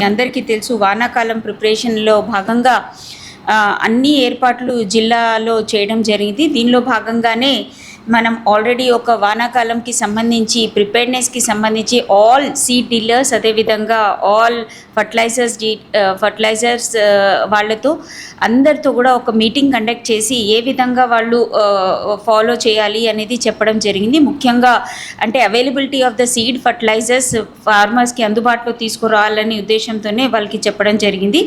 అందరికీ తెలుసు వానాకాలం ప్రిపరేషన్లో భాగంగా అన్ని ఏర్పాట్లు జిల్లాలో చేయడం జరిగింది. దీనిలో భాగంగానే మనం ఆల్రెడీ ఒక వానాకాలంకి సంబంధించి ప్రిపేర్నెస్కి సంబంధించి ఆల్ సీడ్ డీలర్స్, అదేవిధంగా ఆల్ ఫర్టిలైజర్స్ వాళ్ళతో అందరితో కూడా ఒక మీటింగ్ కండక్ట్ చేసి ఏ విధంగా వాళ్ళు ఫాలో చేయాలి అనేది చెప్పడం జరిగింది. ముఖ్యంగా అంటే availability of the seed fertilisers ఫార్మర్స్కి అందుబాటులో తీసుకురావాలనే ఉద్దేశంతోనే వాళ్ళకి చెప్పడం జరిగింది.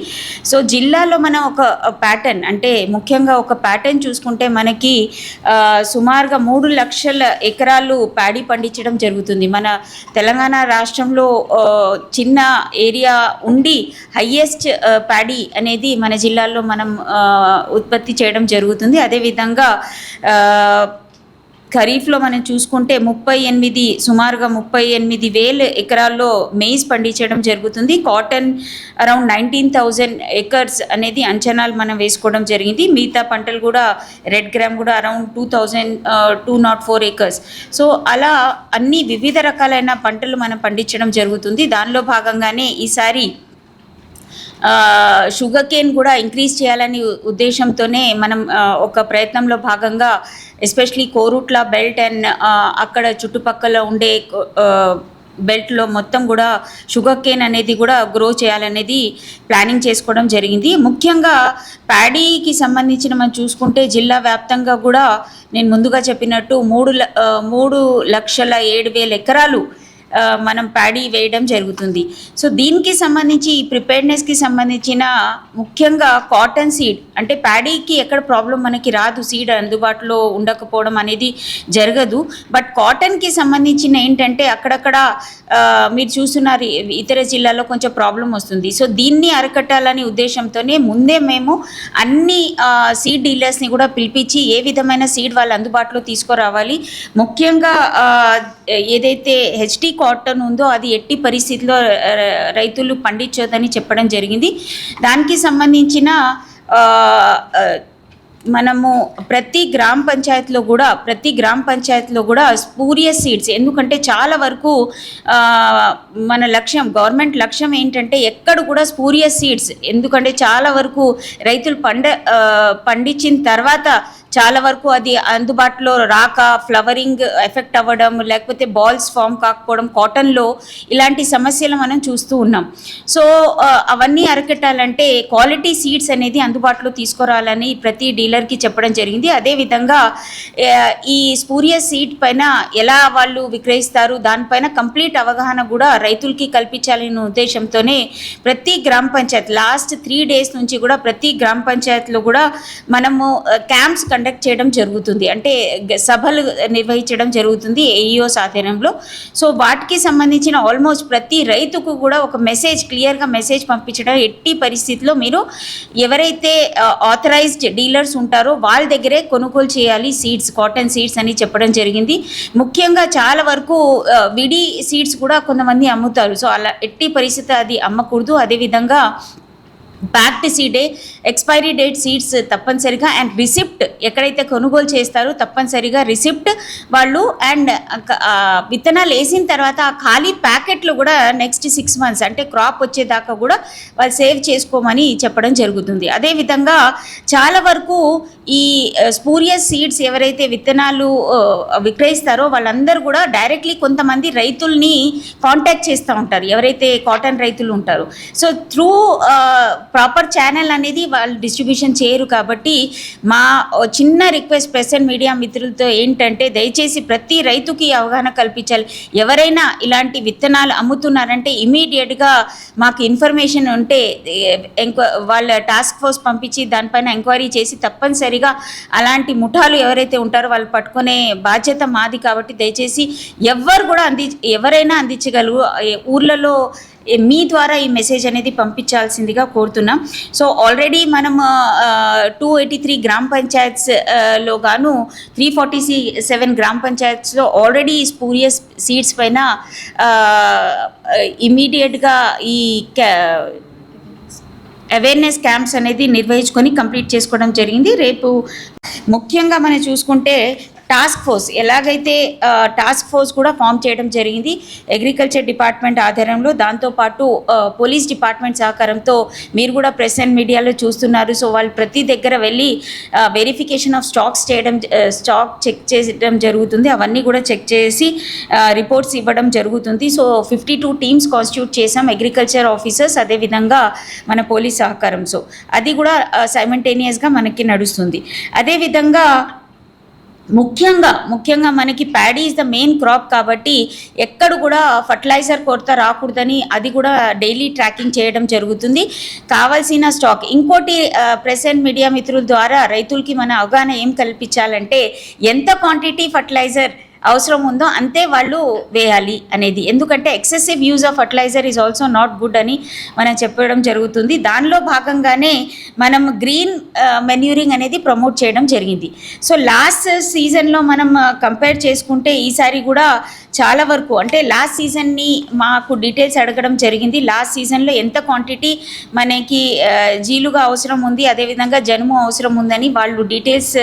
సో జిల్లాలో మనం ఒక ప్యాటర్న్, అంటే ముఖ్యంగా ఒక ప్యాటర్న్ చూసుకుంటే మనకి సుమారుగా 3 లక్షల ఎకరాలు ప్యాడీ పండించడం జరుగుతుంది. మన తెలంగాణ రాష్ట్రంలో చిన్న ఏరియా ఉండి హయ్యెస్ట్ ప్యాడీ అనేది మన జిల్లాలో మనం ఉత్పత్తి చేయడం జరుగుతుంది. అదేవిధంగా ఖరీఫ్లో మనం చూసుకుంటే సుమారుగా 38,000 ఎకరాల్లో మెయిజ్ పండించడం జరుగుతుంది. కాటన్ అరౌండ్ 19,000 ఎకర్స్ అనేది అంచనాలు మనం వేసుకోవడం జరిగింది. మిగతా పంటలు కూడా రెడ్ గ్రామ్ కూడా అరౌండ్ 204 ఎకర్స్. సో అలా అన్ని వివిధ రకాలైన పంటలు మనం పండించడం జరుగుతుంది. దానిలో భాగంగానే ఈసారి షుగర్ కేన్ కూడా ఇంక్రీజ్ చేయాలని ఉద్దేశంతోనే మనం ఒక ప్రయత్నంలో భాగంగా ఎస్పెషలీ కోరుట్ల బెల్ట్ అండ్ అక్కడ చుట్టుపక్కల ఉండే బెల్ట్లో మొత్తం కూడా షుగర్ కేన్ అనేది కూడా గ్రో చేయాలనేది ప్లానింగ్ చేసుకోవడం జరిగింది. ముఖ్యంగా ప్యాడీకి సంబంధించిన మనం చూసుకుంటే జిల్లా వ్యాప్తంగా కూడా నేను ముందుగా చెప్పినట్టు 3,07,000 ఎకరాలు మనం ప్యాడీ వేయడం జరుగుతుంది. సో దీనికి సంబంధించి ఈ ప్రిపేర్నెస్కి సంబంధించిన ముఖ్యంగా కాటన్ సీడ్, అంటే ప్యాడీకి ఎక్కడ ప్రాబ్లం మనకి రాదు, సీడ్ అందుబాటులో ఉండకపోవడం అనేది జరగదు. బట్ కాటన్కి సంబంధించిన ఏంటంటే అక్కడక్కడ మీరు చూస్తున్నారు ఇతర జిల్లాలో కొంచెం ప్రాబ్లం వస్తుంది. సో దీన్ని అరికట్టాలనే ఉద్దేశంతోనే ముందే మేము అన్ని సీడ్ డీలర్స్ని కూడా పిలిపించి ఏ విధమైన సీడ్ వాళ్ళు అందుబాటులో తీసుకురావాలి, ముఖ్యంగా ఏదైతే హెచ్టీ కాటన్ ఉందో అది ఎట్టి పరిస్థితిలో రైతులు పండించొద్దని చెప్పడం జరిగింది. దానికి సంబంధించిన మనము ప్రతి గ్రామ పంచాయతీలో కూడా స్పూరియస్ సీడ్స్, ఎందుకంటే చాలా వరకు మన గవర్నమెంట్ లక్ష్యం ఏంటంటే ఎక్కడ కూడా స్పూరియస్ సీడ్స్, ఎందుకంటే చాలా వరకు రైతులు పండించిన తర్వాత చాలా వరకు అది అందుబాటులో రాక ఫ్లవరింగ్ ఎఫెక్ట్ అవ్వడం, లేకపోతే బాల్స్ ఫామ్ కాకపోవడం కాటన్లో, ఇలాంటి సమస్యలు మనం చూస్తూ ఉన్నాం. సో అవన్నీ అరికట్టాలంటే క్వాలిటీ సీడ్స్ అనేది అందుబాటులో తీసుకురావాలని ప్రతి డీలర్కి చెప్పడం జరిగింది. అదేవిధంగా ఈ స్పూరియస్ సీడ్ పైన ఎలా వాళ్ళు విక్రయిస్తారు దానిపైన కంప్లీట్ అవగాహన కూడా రైతులకి కల్పించాలనే ఉద్దేశంతోనే ప్రతి గ్రామ పంచాయత్ లాస్ట్ 3 days నుంచి కూడా ప్రతి గ్రామ పంచాయతీలో కూడా మనము క్యాంప్స్ కండక్ట్ చేయడం జరుగుతుంది, అంటే సభలు నిర్వహించడం జరుగుతుంది ఏఈఓస్ ఆధ్వర్యంలో. సో వాటికి సంబంధించిన ఆల్మోస్ట్ ప్రతి రైతుకు కూడా ఒక క్లియర్గా మెసేజ్ పంపించడం, ఎట్టి పరిస్థితిలో మీరు ఎవరైతే ఆథరైజ్డ్ డీలర్స్ ఉంటారో వాళ్ళ దగ్గరే కొనుగోలు చేయాలి సీడ్స్, కాటన్ సీడ్స్ అని చెప్పడం జరిగింది. ముఖ్యంగా చాలా వరకు విడి సీడ్స్ కూడా కొంతమంది అమ్ముతారు. సో అలా ఎట్టి పరిస్థితి అది అమ్మకూడదు. అదేవిధంగా ప్యాక్డ్ సీడే, ఎక్స్పైరీ డేట్ సీడ్స్ తప్పనిసరిగా, అండ్ రిసిప్ట్ ఎక్కడైతే కొనుగోలు చేస్తారో తప్పనిసరిగా రిసిప్ట్ వాళ్ళు, అండ్ విత్తనాలు వేసిన తర్వాత ఆ ఖాళీ ప్యాకెట్లు కూడా నెక్స్ట్ 6 months అంటే క్రాప్ వచ్చేదాకా కూడా వాళ్ళు సేవ్ చేసుకోమని చెప్పడం జరుగుతుంది. అదేవిధంగా చాలా వరకు ఈ స్పూరియస్ సీడ్స్ ఎవరైతే విత్తనాలు విక్రయిస్తారో వాళ్ళందరూ కూడా డైరెక్ట్లీ కొంతమంది రైతుల్ని కాంటాక్ట్ చేస్తూ ఉంటారు, ఎవరైతే కాటన్ రైతులు ఉంటారో. సో త్రూ ప్రాపర్ ఛానల్ అనేది వాళ్ళు డిస్ట్రిబ్యూషన్ చేయరు. కాబట్టి మా చిన్న రిక్వెస్ట్ ప్రెస్ అండ్ మీడియా మిత్రులతో ఏంటంటే దయచేసి ప్రతి రైతుకి అవగాహన కల్పించాలి. ఎవరైనా ఇలాంటి విత్తనాలు అమ్ముతున్నారంటే ఇమీడియట్గా మాకు ఇన్ఫర్మేషన్ ఉంటే వాళ్ళ టాస్క్ ఫోర్స్ పంపించి దానిపైన ఎంక్వైరీ చేసి తప్పనిసరిగా అలాంటి ముఠాలు ఎవరైతే ఉంటారో వాళ్ళు పట్టుకునే బాధ్యత మాది. కాబట్టి దయచేసి ఎవరైనా అందించగలరు. ఊర్లలో మీ ద్వారా ఈ మెసేజ్ అనేది పంపించాల్సిందిగా కోరుతున్నాం. సో ఆల్రెడీ మనం 283 గ్రామ పంచాయత్స్లో గాను 347 గ్రామ పంచాయత్స్లో ఆల్రెడీ స్పూరియస్ సీడ్స్ పైన ఇమీడియట్గా ఈ అవేర్నెస్ క్యాంప్స్ అనేది నిర్వహించుకొని కంప్లీట్ చేసుకోవడం జరిగింది. రేపు ముఖ్యంగా మనం చూసుకుంటే టాస్క్ ఫోర్స్ ఎలాగైతే టాస్క్ ఫోర్స్ కూడా ఫామ్ చేయడం జరిగింది అగ్రికల్చర్ డిపార్ట్మెంట్ ఆధ్వర్యంలో. దాంతోపాటు పోలీస్ డిపార్ట్మెంట్ సహకారంతో మీరు కూడా ప్రెస్ అండ్ మీడియాలో చూస్తున్నారు. సో వాళ్ళు ప్రతి దగ్గర వెళ్ళి వెరిఫికేషన్ ఆఫ్ స్టాక్ చెక్ చేయడం జరుగుతుంది. అవన్నీ కూడా చెక్ చేసి రిపోర్ట్స్ ఇవ్వడం జరుగుతుంది. సో 52 టీమ్స్ కాన్స్టిట్యూట్ చేసాం, అగ్రికల్చర్ ఆఫీసర్స్, అదేవిధంగా మన పోలీస్ సహకారం. సో అది కూడా సైమల్టేనియస్గా మనకి నడుస్తుంది. అదేవిధంగా ముఖ్యంగా మనకి paddy is the main crop కాబట్టి ఎక్కడ కూడా ఫర్టిలైజర్ కొరత రాకూడదని అది కూడా డైలీ ట్రాకింగ్ చేయడం జరుగుతుంది. కావాల్సిన స్టాక్ ఇంకోటి ప్రెస్ అండ్ మీడియా మిత్రుల ద్వారా రైతులకి మన అవగాహన ఏం కల్పించాలంటే ఎంత క్వాంటిటీ ఫర్టిలైజర్ అవసరం ఉందో అంతే వాళ్ళు వేయాలి అనేది. ఎందుకంటే excessive use of fertiliser is also not good అని మనం చెప్పడం జరుగుతుంది. దానిలో భాగంగానే మనం గ్రీన్ మెన్యూరింగ్ అనేది ప్రమోట్ చేయడం జరిగింది. సో లాస్ట్ సీజన్లో మనం కంపేర్ చేసుకుంటే ఈసారి కూడా చాలా వరకు అంటే లాస్ట్ సీజన్ని మాకు డీటెయిల్స్ అడగడం జరిగింది. లాస్ట్ సీజన్లో ఎంత క్వాంటిటీ మనకి జీలుగా అవసరం ఉంది, అదేవిధంగా జనుము అవసరం ఉందని వాళ్ళు డీటెయిల్స్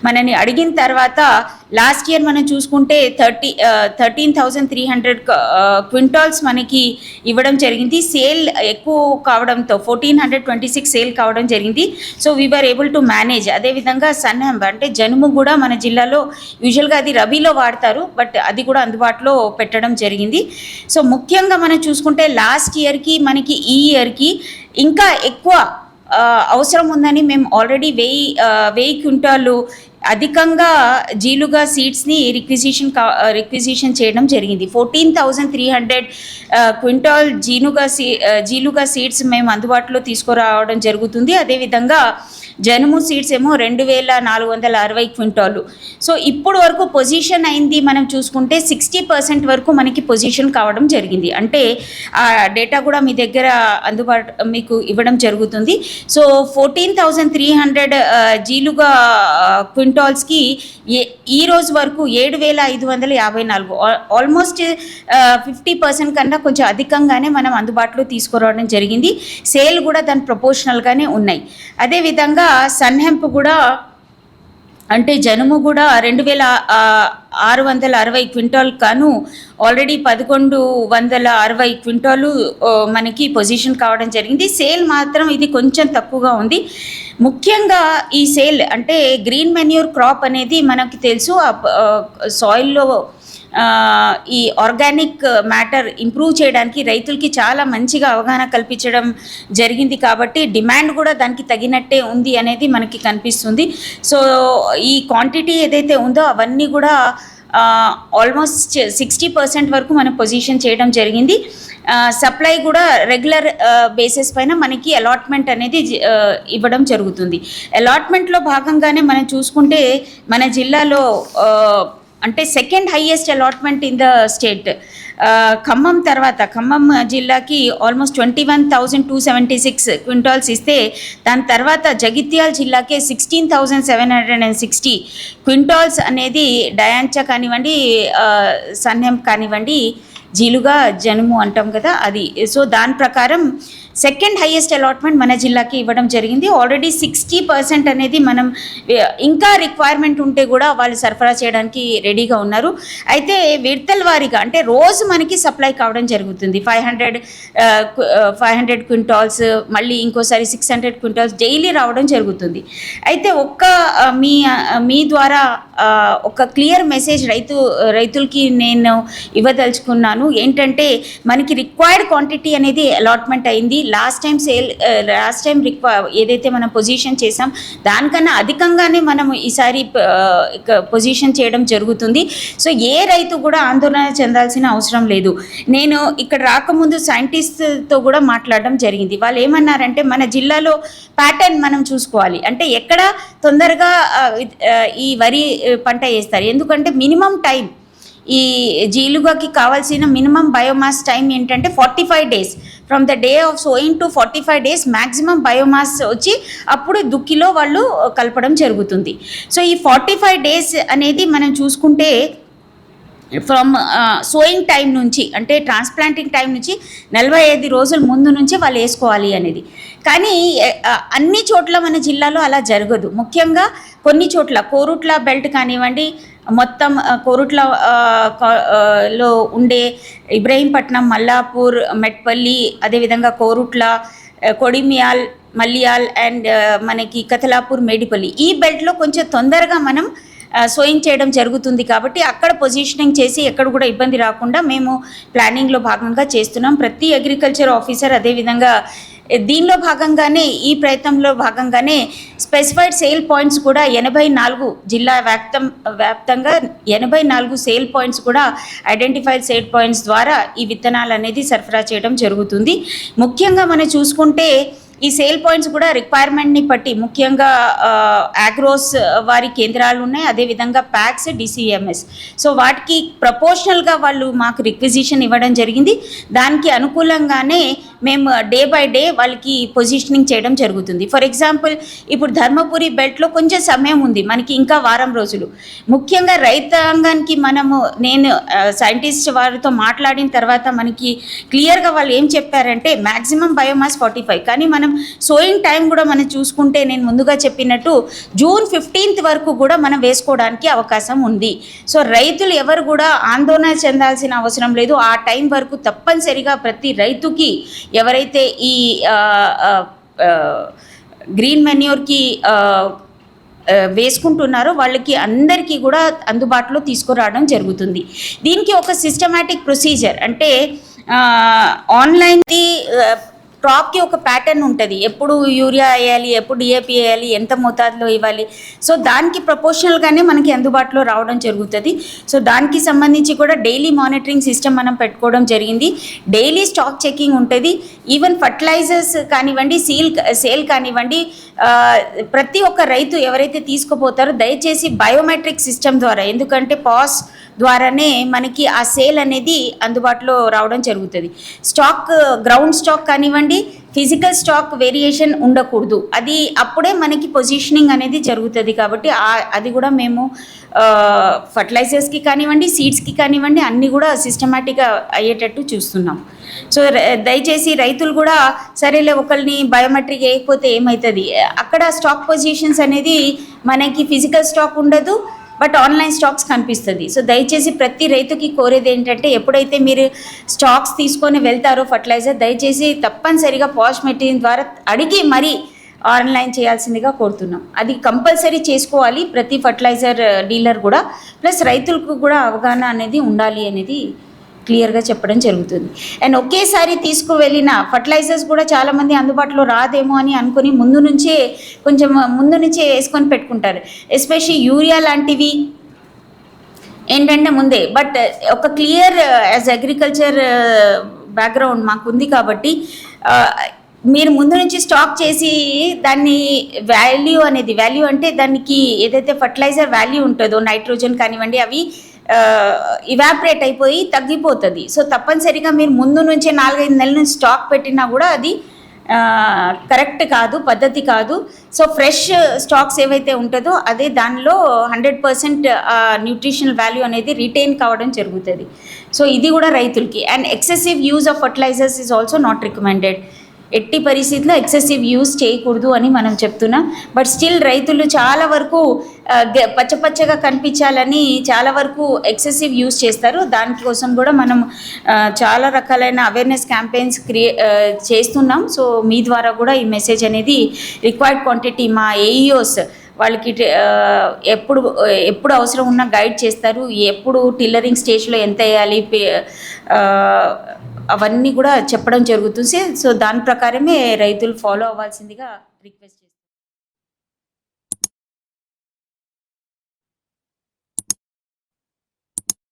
మనని అడిగిన తర్వాత లాస్ట్ ఇయర్ మనం చూసుకుంటే 13,300 క్వింటాల్స్ మనకి ఇవ్వడం జరిగింది. సేల్ ఎక్కువ కావడంతో 1,426 సేల్ కావడం జరిగింది. So we are able to manage. అదేవిధంగా సన్హెంప్ అంటే జనుము కూడా మన జిల్లాలో యూజువల్గా అది రబీలో వాడతారు, బట్ అది కూడా అందుబాటులో పెట్టడం జరిగింది. సో ముఖ్యంగా మనం చూసుకుంటే లాస్ట్ ఇయర్కి మనకి ఈ ఇయర్కి ఇంకా ఎక్కువ అవసరం ఉందని మేము ఆల్రెడీ 1000 క్వింటాలు అధికంగా జీలుగా సీడ్స్ని రిక్విజిషన్ చేయడం జరిగింది. 14,300 క్వింటాల్ జీలుగా సీడ్స్ మేము అందుబాటులో తీసుకురావడం జరుగుతుంది. అదేవిధంగా జనుము సీడ్స్ ఏమో 2,460 క్వింటాలు. సో ఇప్పుడు వరకు పొజిషన్ అయింది మనం చూసుకుంటే 60% వరకు మనకి పొజిషన్ కావడం జరిగింది. అంటే ఆ డేటా కూడా మీ దగ్గర మీకు ఇవ్వడం జరుగుతుంది. సో 14,300 జీలుగా క్వింటాల్స్కి ఈ రోజు వరకు 7,554 ఆల్మోస్ట్ 50% కన్నా కొంచెం అధికంగానే మనం అందుబాటులో తీసుకురావడం జరిగింది. సేల్ కూడా దాని ప్రపోర్షనల్గానే ఉన్నాయి. అదేవిధంగా సన్హెంప్ కూడా అంటే జనుము కూడా 2,660 క్వింటాల్ కాను ఆల్రెడీ 1,160 క్వింటాలు మనకి పొజిషన్ కావడం జరిగింది. సేల్ మాత్రం ఇది కొంచెం తక్కువగా ఉంది. ముఖ్యంగా ఈ సేల్ అంటే గ్రీన్ మెన్యూర్ క్రాప్ అనేది మనకి తెలుసు సాయిల్లో ఈ ఆర్గానిక్ మ్యాటర్ ఇంప్రూవ్ చేయడానికి రైతులకి చాలా మంచిగా అవగాహన కల్పించడం జరిగింది. కాబట్టి డిమాండ్ కూడా దానికి తగినట్టే ఉంది అనేది మనకి కనిపిస్తుంది. సో ఈ క్వాంటిటీ ఏదైతే ఉందో అవన్నీ కూడా ఆల్మోస్ట్ 60% వరకు మనం పొజిషన్ చేయడం జరిగింది. సప్లై కూడా రెగ్యులర్ బేసిస్ పైన మనకి అలాట్మెంట్ అనేది ఇవ్వడం జరుగుతుంది. అలాట్మెంట్లో భాగంగానే మనం చూసుకుంటే మన జిల్లాలో అంటే second highest allotment in the state Khammam తర్వాత ఖమ్మం జిల్లాకి ఆల్మోస్ట్ 21,276 క్వింటాల్స్ ఇస్తే దాని తర్వాత జగిత్యాల జిల్లాకే 16,760 క్వింటాల్స్ అనేది డయాంచా కానివ్వండి, సన్హెంప్ కానివ్వండి, జీలుగా జనుము అంటాం కదా అది. సో దాని ప్రకారం సెకండ్ హైయెస్ట్ అలాట్మెంట్ మన జిల్లాకి ఇవ్వడం జరిగింది. ఆల్రెడీ 60% అనేది మనం ఇంకా రిక్వైర్మెంట్ ఉంటే కూడా వాళ్ళు సరఫరా చేయడానికి రెడీగా ఉన్నారు. అయితే విడతల వారీగా అంటే రోజు మనకి సప్లై కావడం జరుగుతుంది. 500 క్వింటాల్స్, మళ్ళీ ఇంకోసారి 600 క్వింటాల్స్ డైలీ రావడం జరుగుతుంది. అయితే మీ ద్వారా ఒక క్లియర్ మెసేజ్ రైతులకి నేను ఇవ్వదలుచుకున్నాను. ఏంటంటే మనకి రిక్వైర్డ్ క్వాంటిటీ అనేది అలాట్మెంట్ అయింది. లాస్ట్ టైం ఏదైతే మనం పొజిషన్ చేసాం దానికన్నా అధికంగానే మనం ఈసారి పొజిషన్ చేయడం జరుగుతుంది. సో ఏ రైతు కూడా ఆందోళన చెందాల్సిన అవసరం లేదు. నేను ఇక్కడ రాకముందు సైంటిస్ట్తో కూడా మాట్లాడడం జరిగింది. వాళ్ళు ఏమన్నారంటే మన జిల్లాలో ప్యాటర్న్ మనం చూసుకోవాలి. అంటే ఎక్కడ తొందరగా ఈ వరి పంట వేస్తారు, ఎందుకంటే మినిమం టైం ఈ జీలుగాకి కావాల్సిన మినిమం బయోమాస్ టైం ఏంటంటే 45 days. From the day of sowing to 45 days maximum biomass వచ్చి అప్పుడు దుక్కిలో వాళ్ళు కలపడం జరుగుతుంది. సో ఈ 45 డేస్ అనేది మనం చూసుకుంటే ఫ్రమ్ సోయింగ్ టైం నుంచి అంటే ట్రాన్స్ప్లాంటింగ్ టైం నుంచి 45 రోజుల ముందు నుంచి వాళ్ళు వేసుకోవాలి అనేది. కానీ అన్ని చోట్ల మన జిల్లాలో అలా జరగదు. ముఖ్యంగా కొన్ని చోట్ల కోరుట్ల బెల్ట్ కానివ్వండి, మొత్తం కోరుట్ల లో ఉండే ఇబ్రహీంపట్నం, మల్లాపూర్, మెట్పల్లి, అదేవిధంగా కోరుట్ల, కొడిమియాల్, మల్యాల్ అండ్ మనకి కతలాపూర్, మేడిపల్లి ఈ బెల్ట్లో కొంచెం తొందరగా మనం సోయింగ్ చేయడం జరుగుతుంది. కాబట్టి అక్కడ పొజిషనింగ్ చేసి ఎక్కడ కూడా ఇబ్బంది రాకుండా మేము ప్లానింగ్లో భాగంగా చేస్తున్నాం. ప్రతి అగ్రికల్చర్ ఆఫీసర్ అదేవిధంగా దీనిలో భాగంగానే ఈ ప్రయత్నంలో భాగంగానే స్పెసిఫైడ్ సేల్ పాయింట్స్ కూడా 84 జిల్లా వ్యాప్తంగా 84 సేల్ పాయింట్స్ కూడా ఐడెంటిఫైడ్ సేల్ పాయింట్స్ ద్వారా ఈ విత్తనాలు అనేది సరఫరా చేయడం జరుగుతుంది. ముఖ్యంగా మనం చూసుకుంటే ఈ సేల్ పాయింట్స్ కూడా రిక్వైర్మెంట్ని బట్టి ముఖ్యంగా అగ్రోస్ వారి కేంద్రాలు ఉన్నాయి, అదేవిధంగా ప్యాక్స్, డిసిఎంఎస్. సో వాటికి ప్రపోర్షనల్గా వాళ్ళు మాకు రిక్విజిషన్ ఇవ్వడం జరిగింది. దానికి అనుకూలంగానే మేము డే బై డే వాళ్ళకి పొజిషనింగ్ చేయడం జరుగుతుంది. ఫర్ ఎగ్జాంపుల్ ఇప్పుడు ధర్మపురి బెల్ట్లో కొంచెం సమయం ఉంది, మనకి ఇంకా వారం రోజులు. ముఖ్యంగా రైతాంగానికి నేను సైంటిస్ట్ వారితో మాట్లాడిన తర్వాత మనకి క్లియర్గా వాళ్ళు ఏం చెప్పారంటే మ్యాక్సిమం బయోమాస్ 45, కానీ మనం సోయింగ్ టైం కూడా మనం చూసుకుంటే నేను ముందుగా చెప్పినట్టు జూన్ 15th వరకు కూడా మనం వేసుకోవడానికి అవకాశం ఉంది. సో రైతులు ఎవరు కూడా ఆందోళన చెందాల్సిన అవసరం లేదు. ఆ టైం వరకు తప్పనిసరిగా ప్రతి రైతుకి ఎవరైతే ఈ గ్రీన్ మెన్యూర్కి వేసుకుంటున్నారో వాళ్ళకి అందరికీ కూడా అందుబాటులో తీసుకురావడం జరుగుతుంది. దీనికి ఒక సిస్టమాటిక్ ప్రొసీజర్ అంటే ఆన్లైన్ది క్రాప్కి ఒక ప్యాటర్న్ ఉంటుంది. ఎప్పుడు యూరియా వేయాలి, ఎప్పుడు డిఏపి వేయాలి, ఎంత మోతాదులో ఇవ్వాలి. సో దానికి ప్రపోర్షనల్గానే మనకి అందుబాటులో రావడం జరుగుతుంది. సో దానికి సంబంధించి కూడా డైలీ మానిటరింగ్ సిస్టమ్ మనం పెట్టుకోవడం జరిగింది. డైలీ స్టాక్ చెకింగ్ ఉంటుంది. ఈవెన్ ఫర్టిలైజర్స్ కానివ్వండి, సేల్ కానివ్వండి, ప్రతి ఒక్క రైతు ఎవరైతే తీసుకుపోతారో దయచేసి బయోమెట్రిక్ సిస్టమ్ ద్వారా, ఎందుకంటే పాస్ ద్వారానే మనకి ఆ సేల్ అనేది అందుబాటులో రావడం జరుగుతుంది. స్టాక్ గ్రౌండ్ స్టాక్ కానివ్వండి, ఫిజికల్ స్టాక్ వేరియేషన్ ఉండకూడదు. అది అప్పుడే మనకి పొజిషనింగ్ అనేది జరుగుతుంది. కాబట్టి అది కూడా మేము ఫర్టిలైజర్స్కి కానివ్వండి, సీడ్స్కి కానివ్వండి అన్నీ కూడా సిస్టమేటిక్గా అయ్యేటట్టు చూస్తున్నాం. సో దయచేసి రైతులు కూడా సరేలే ఒకరిని బయోమెట్రిక్ వేయకపోతే ఏమవుతుంది, అక్కడ స్టాక్ పొజిషన్స్ అనేది మనకి ఫిజికల్ స్టాక్ ఉండదు, బట్ ఆన్లైన్ స్టాక్స్ కనిపిస్తుంది. సో దయచేసి ప్రతి రైతుకి కోరేది ఏంటంటే ఎప్పుడైతే మీరు స్టాక్స్ తీసుకొని వెళ్తారో ఫర్టిలైజర్, దయచేసి తప్పనిసరిగా పాష్ మెటీరియల్ ద్వారా అడిగి మరీ ఆన్లైన్ చేయాల్సిందిగా కోరుతున్నాం. అది కంపల్సరీ చేసుకోవాలి ప్రతి ఫర్టిలైజర్ డీలర్ కూడా. ప్లస్ రైతులకు కూడా అవగాహన అనేది ఉండాలి అనేది క్లియర్గా చెప్పడం జరుగుతుంది. అండ్ ఒకేసారి తీసుకువెళ్ళిన ఫర్టిలైజర్స్ కూడా చాలామంది అందుబాటులో రాదేమో అని అనుకుని ముందు నుంచే వేసుకొని పెట్టుకుంటారు. ఎస్పెషల్లీ యూరియా లాంటివి ఏంటంటే ముందే. బట్ ఒక క్లియర్ యాజ్ అగ్రికల్చర్ బ్యాక్గ్రౌండ్ మాకుంది కాబట్టి మీరు ముందు నుంచి స్టాక్ చేసి దాన్ని వాల్యూ అంటే దానికి ఏదైతే ఫర్టిలైజర్ వాల్యూ ఉంటుందో నైట్రోజన్ కానివ్వండి అవి ఇవాపరేట్ అయిపోయి తగ్గిపోతుంది. సో తప్పనిసరిగా మీరు ముందు నుంచే 4-5 నెలల నుంచి స్టాక్ పెట్టినా కూడా అది కరెక్ట్ కాదు, పద్ధతి కాదు. సో ఫ్రెష్ స్టాక్స్ ఏవైతే ఉంటుందో అదే దానిలో 100% న్యూట్రిషనల్ వాల్యూ అనేది రిటైన్ కావడం జరుగుతుంది. సో ఇది కూడా రైతులకి. And excessive use of fertilisers is also not recommended. ఎట్టి పరిస్థితుల్లో ఎక్సెసివ్ యూజ్ చేయకూడదు అని మనం చెప్తున్నాం. బట్ స్టిల్ రైతులు చాలా వరకు పచ్చపచ్చగా కనిపించాలని చాలా వరకు ఎక్సెసివ్ యూజ్ చేస్తారు. దానికోసం కూడా మనం చాలా రకాలైన అవేర్నెస్ క్యాంపెయిన్స్ చేస్తున్నాం. సో మీ ద్వారా కూడా ఈ మెసేజ్ అనేది రిక్వైర్డ్ క్వాంటిటీ మా ఏఈఓస్ వాళ్ళకి ఎప్పుడు అవసరం ఉన్నా గైడ్ చేస్తారు. ఎప్పుడు టిల్లరింగ్ స్టేజ్లో ఎంత వేయాలి అవన్నీ కూడా చెప్పడం జరుగుతుంది. సో దాని ప్రకారమే రైతులు ఫాలో అవ్వాల్సిందిగా రిక్వెస్ట్ చేస్తారు.